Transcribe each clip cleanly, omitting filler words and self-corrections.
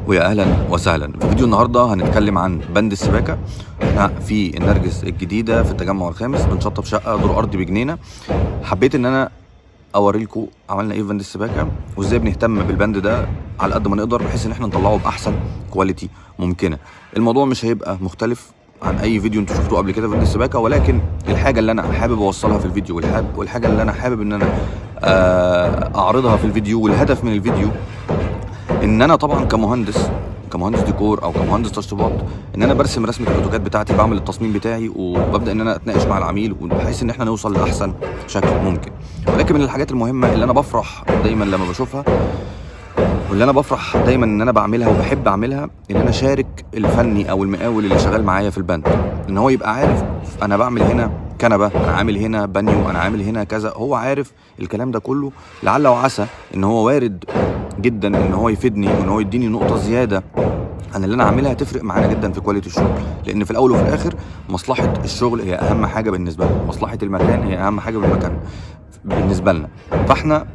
ويا اهلا وسهلا. في فيديو النهارده هنتكلم عن بند السباكه. احنا في النرجس الجديده في التجمع الخامس بنشطب شقه دور ارضي بجنينه. حبيت ان انا اوري لكم عملنا ايه في بند السباكه وازاي بنهتم بالبند ده على قد ما نقدر بحيث ان احنا نطلعه باحسن كواليتي ممكنه. الموضوع مش هيبقى مختلف عن اي فيديو انتوا شفتوه قبل كده في بند السباكه، ولكن الحاجه اللي انا حابب اوصلها في الفيديو والحاجه اللي انا حابب ان انا اعرضها في الفيديو والهدف من الفيديو ان انا طبعا كمهندس ديكور او كمهندس تشطيبات ان انا برسم رسمه الاوتوكاد بتاعتي، بعمل التصميم بتاعي وببدا ان انا اتناقش مع العميل بحيث ان احنا نوصل لاحسن شكل ممكن. ولكن من الحاجات المهمه اللي انا بفرح دايما لما بشوفها واللي انا بفرح دايما ان انا بعملها وبحب اعملها ان انا اشارك الفني او المقاول اللي شغال معايا في البند، ان هو يبقى عارف انا بعمل هنا كنبه، انا عامل هنا بانيو، انا عامل هنا كذا. هو عارف الكلام ده كله، لعل وعسى ان هو وارد جدا ان هو يفيدني وان هو يديني نقطه زياده عن اللي انا عاملها، هتفرق معانا جدا في كواليتي الشغل. لان في الاول وفي الاخر مصلحه الشغل هي اهم حاجه بالنسبه لنا، مصلحه المكان هي اهم حاجه بالمكان بالنسبه لنا. فاحنا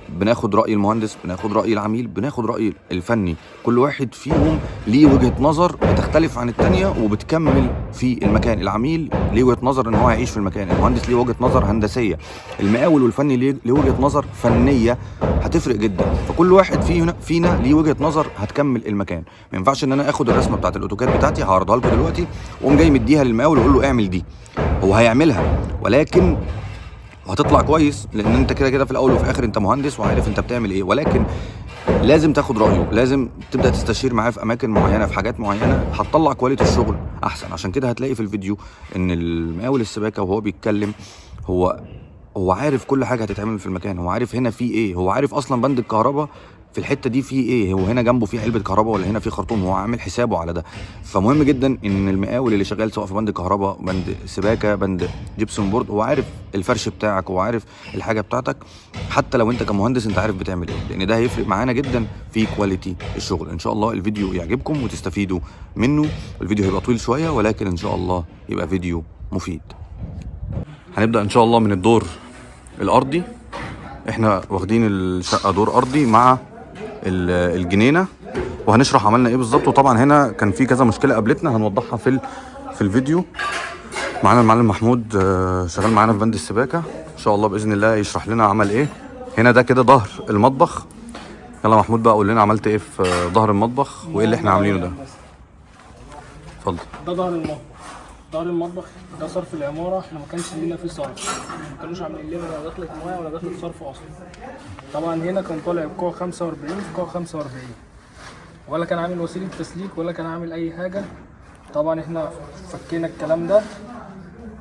بناخد رأي المهندس، بناخد رأي العميل، بناخد رأي الفني، كل واحد فيهم ليه وجهة نظر بتختلف عن التانية وبتكمل في المكان. العميل ليه وجهة نظر ان هو يعيش في المكان، المهندس ليه وجهة نظر هندسية، المقاول والفني ليه وجهة نظر فنية هتفرق جدا. فكل واحد فينا ليه وجهة نظر هتكمل المكان. ما ينفعش ان انا اخد الرسمة بتاعت الاوتوكاد بتاعتي هعرضها لكم دلوقتي واقوم جاي مديها للمقاول واقول له اعمل دي. هو هيعملها ولكن وهتطلع كويس لان انت كده كده في الاول وفي الاخر انت مهندس وعارف انت بتعمل ايه، ولكن لازم تاخد رايه، لازم تبدا تستشير معاه في اماكن معينه، في حاجات معينه هتطلع كواليتي الشغل احسن. عشان كده هتلاقي في الفيديو ان المقاول السباكه وهو بيتكلم هو عارف كل حاجه هتتعمل في المكان، هو عارف هنا في ايه، هو عارف اصلا بند الكهرباء في الحته دي في ايه، هو هنا جنبه في علبه كهرباء ولا هنا في خرطوم، هو عامل حسابه على ده. فمهم جدا ان المقاول اللي شغال سواء في بند كهرباء، بند سباكه، بند جبسون بورد، هو عارف الفرش بتاعك، هو عارف الحاجه بتاعتك. حتى لو انت كمهندس انت عارف بتعمل ايه، لان ده هيفرق معانا جدا في كواليتي الشغل. ان شاء الله الفيديو يعجبكم وتستفيدوا منه. الفيديو هيبقى طويل شويه ولكن ان شاء الله يبقى فيديو مفيد. هنبدا ان شاء الله من الدور الارضي. احنا واخدين الشقه دور ارضي مع الجنينه، وهنشرح عملنا ايه بالظبط. وطبعا هنا كان في كذا مشكله قابلتنا هنوضحها في الفيديو. معانا المعلم محمود شغال معانا في بند السباكه، ان شاء الله باذن الله يشرح لنا عمل ايه. هنا ده كده ظهر المطبخ. يلا محمود بقى قول لنا عملت ايه في ظهر المطبخ وايه اللي احنا عاملينه ده. اتفضل. ده ظهر المطبخ. ظهر المطبخ ده صرف العماره، احنا ما كانش لينا فيه صرف، ما كانوش عاملين لنا لا دخلة ميه ولا دخلة صرف اصلا. طبعا هنا كان طالع بقوه 45 في قوه 45، ولا كان عامل وسيله تسليك ولا كان عامل اي حاجه. طبعا احنا فكينا الكلام ده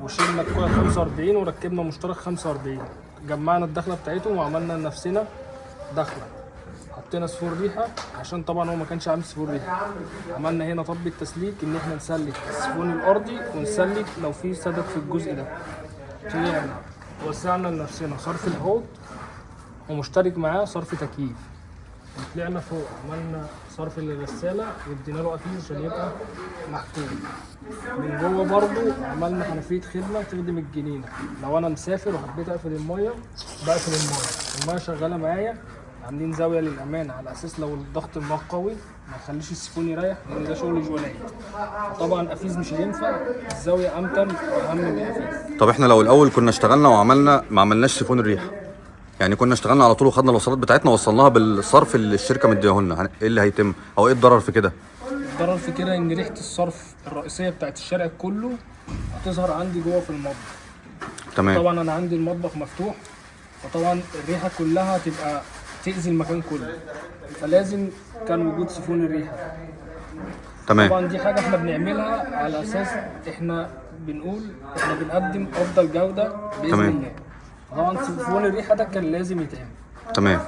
وشلنا القوه 45 وركبنا مشترك 45، جمعنا الدخله بتاعتهم وعملنا لنفسنا دخله. حطينا سفور ريحه عشان طبعا هو ما كانش عامل سفور ريحه. عملنا هنا طب التسليك ان احنا نسلك السفون الارضي ونسلك لو في سدد في الجزء ده. طلعنا وسعنا لنفسنا صرف الحوض ومشترك معاه صرف تكييف. طلعنا فوق عملنا صرف للغساله وادينا له قفيل عشان يبقى محكوم. من جوه برضو عملنا حنفيه خدمه تخدم الجنينه، لو انا مسافر وحبيت اقفل الميه بقفل الميه شغاله معايا. عاملين زاويه للامان على اساس لو الضغط الماء قوي ما يخليش السيفون يريح، لان ده شغل جوانات. طبعا قفيز مش هينفع، الزاويه امتن واهم من القفيز. طب احنا لو الاول كنا اشتغلنا وعملنا ما عملناش سيفون الريحه، يعني كنا اشتغلنا على طول وخدنا الوصلات بتاعتنا وصلناها بالصرف اللي الشركه مدياه لنا، ايه اللي هيتم او ايه الضرر في كده؟ الضرر في كده ان ريحه الصرف الرئيسيه بتاعت الشارع كله هتظهر عندي جوه في المطبخ. تمام. طبعا انا عندي المطبخ مفتوح، فطبعا الريحه كلها هتبقى تأذي المكان كله، فلازم كان وجود سيفون الريحه. تمام. طبعا دي حاجه احنا بنعملها على اساس احنا بنقول احنا بنقدم افضل جوده باذن تمام. الله. طبعا سيفون الريحه ده كان لازم يتعمل. تمام.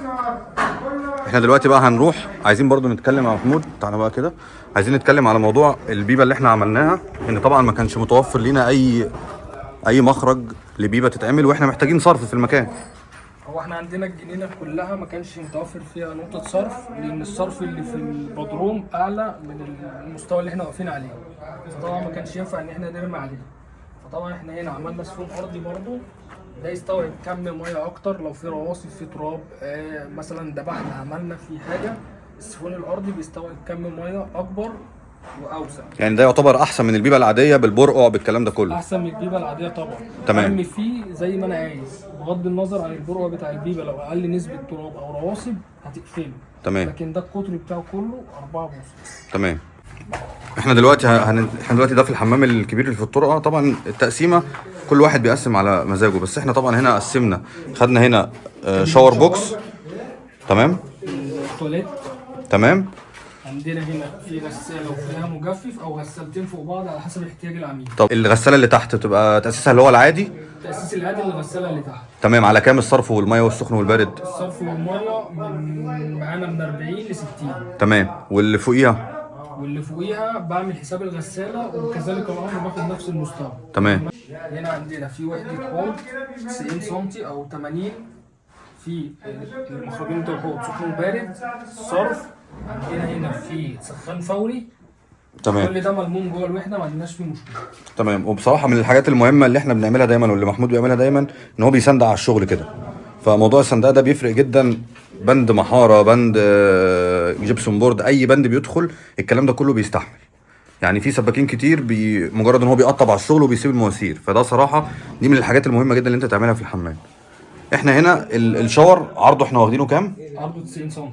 احنا دلوقتي بقى هنروح عايزين برضو نتكلم مع محمود، تعالى بقى كده. عايزين نتكلم على موضوع البيبه اللي احنا عملناها، ان طبعا ما كانش متوفر لينا اي مخرج لبيبه تتعمل واحنا محتاجين صرف في المكان. هو احنا عندنا الجنينه كلها ما كانش متوفر فيها نقطه صرف، لان الصرف اللي في البدروم اعلى من المستوى اللي احنا واقفين عليه، فطبعا ما كانش ينفع ان احنا نرمي عليه. فطبعا احنا هنا عملنا سفون ارضي برضو ده يستوعب كم ميه اكتر، لو في رواسب في تراب مثلا دبحنا عملنا في حاجه السيفون الارضي بيستوعب كم ميه اكبر واوسع. يعني ده يعتبر احسن من البيبه العاديه بالبرقع بالكلام ده كله. احسن من البيبه العاديه طبعا. تمام. ارمي فيه زي ما انا عايز بغض النظر عن البرقع بتاع البيبه، لو اقل نسبه تراب او رواسب هتقفله. تمام. لكن ده القطر بتاعه كله 4 بوصه. تمام. احنا دلوقتي احنا دلوقتي ده في الحمام الكبير اللي في الطرقه. طبعا التقسيمه كل واحد بيقسم على مزاجه، بس احنا طبعا هنا قسمنا، خدنا هنا شاور بوكس. تمام. تواليت. تمام. عندنا هنا في غساله وفيها مجفف او غسالتين فوق بعض على حسب احتياج العميل. طب الغساله اللي تحت بتبقى تاسيسها اللي هو العادي؟ التاسيس العادي للغساله اللي تحت. تمام. على كام الصرف والميه والسخن والبارد؟ الصرف والميه معانا من 40 ل 60. تمام. واللي فوقيها؟ واللي فوقيها بعمل حساب الغساله وكذلك الامر باخد نفس المستوى. تمام. هنا عندنا في وحده حوض 90 سم او 80 في المخرجين بتوع الحوض سخن وبارد. صرف عندنا هنا في سخان فوري. تمام. كل ده ملموم جوه الوحده، ما عندناش فيه مشكله. تمام. وبصراحه من الحاجات المهمه اللي احنا بنعملها دايما واللي محمود بيعملها دايما ان هو بيسندع على الشغل كده. فموضوع السنداء ده بيفرق جدا. بند محاره، بند جبسون بورد، اي بند بيدخل الكلام ده كله بيستحمل. يعني في سباكين كتير مجرد ان هو بيقطب على الشغل وبيسيب المواسير. فده صراحه دي من الحاجات المهمه جدا اللي انت تعملها في الحمام. احنا هنا الشاور عرضه احنا واخدينه كام؟ عرضه 90 سم.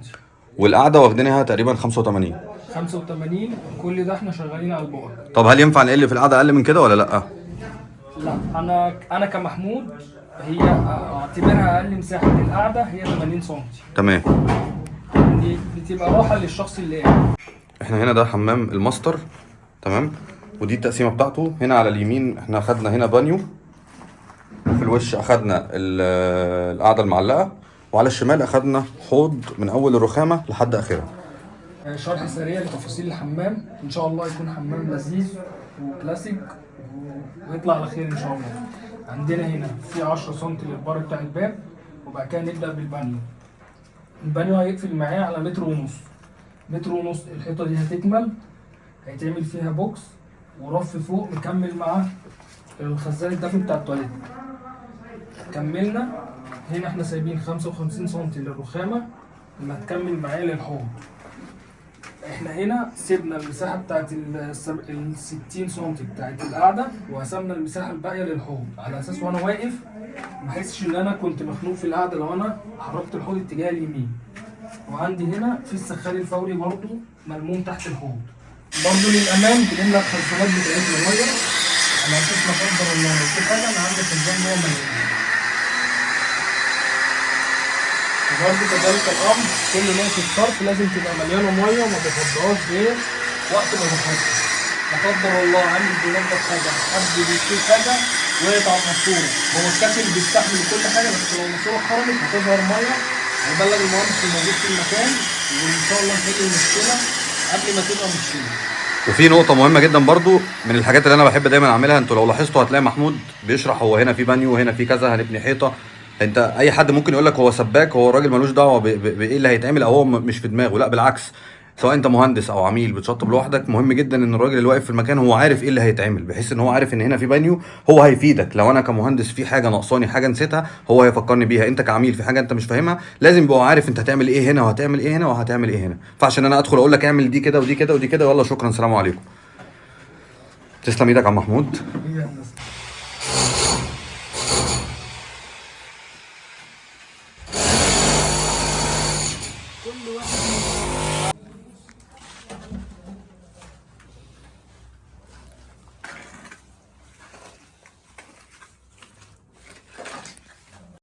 والقعده واخدينها تقريبا 85. 85. كل ده احنا شغالين على البعد. طب هل ينفع نقل في القعده اقل من كده ولا لا؟ لا، انا كمحمود هي اعتبرها اقل مساحه للقعده هي 80 سم. تمام. دي بتبقى راحه للشخص اللي قاعد. احنا هنا ده حمام الماستر. تمام. ودي التقسيمه بتاعته. هنا على اليمين احنا اخدنا هنا بانيو، في الوش اخدنا القعده المعلقه، وعلى الشمال اخدنا حوض من اول الرخامه لحد اخرها. شرح سريع لتفاصيل الحمام، ان شاء الله يكون حمام لذيذ وكلاسيك ويطلع على خير ان شاء الله. عندنا هنا في 10 سم للبار بتاع الباب، وبعد كده نبدا بالبانيو. البانيو هيقفل معاه على متر ونص. متر ونص الحيطه دي هتكمل، هيتعمل فيها بوكس ورف فوق مكمل مع الخزان الدافي بتاع التواليت. كملنا هنا احنا سايبين 55 سم للرخامه لما تكمل معايا للحوض. احنا هنا سيبنا المساحه بتاعت ال 60 سم بتاعت القعده وقسمنا المساحه الباقيه للحوض على اساس وانا واقف ما احسش ان انا كنت مخنوق في القعده لو انا حركت الحوض اتجاه اليمين. وعندي هنا في السخان الفوري برضو ملموم تحت الحوض. برضو للامان بنملى الخزانات بتاعتنا ميه على اساس لا قدر الله لو في حاجه انا عندي خزان جوه مليان. وبرضه كذلك الامر كل نقطه صرف لازم تبقى مليانه ميه وما بفضهاش غير وقت ما بحطها. لا قدر الله عامل بينظف حاجه، حد بيشيل حاجه وقعت على الماسوره، هو الكاتل بيستحمل كل حاجه بس لو الماسوره خرجت هتظهر ميه، هيبلغ المهندس الموجود في المكان وان شاء الله نحل المشكله قبل ما تبقى مشكله. وفي نقطة مهمة جدا برضو من الحاجات اللي أنا بحب دايما أعملها، أنتوا لو لاحظتوا هتلاقي محمود بيشرح هو هنا في بانيو وهنا في كذا هنبني حيطة. انت اي حد ممكن يقول لك هو سباك، هو الراجل ملوش دعوه بايه اللي هيتعمل او هو مش في دماغه. لا بالعكس، سواء انت مهندس او عميل بتشطب لوحدك مهم جدا ان الراجل اللي واقف في المكان هو عارف ايه اللي هيتعمل، بحيث ان هو عارف ان هنا في بانيو هو هيفيدك. لو انا كمهندس في حاجه ناقصاني، حاجه نسيتها، هو هيفكرني بيها. انت كعميل في حاجه انت مش فاهمها لازم يبقى عارف انت هتعمل ايه هنا وهتعمل ايه هنا وهتعمل ايه هنا. فعشان انا ادخل اقول لك اعمل دي كده ودي كده ودي كده، يلا شكرا سلام عليكم. تسلم ايدك يا عم محمود.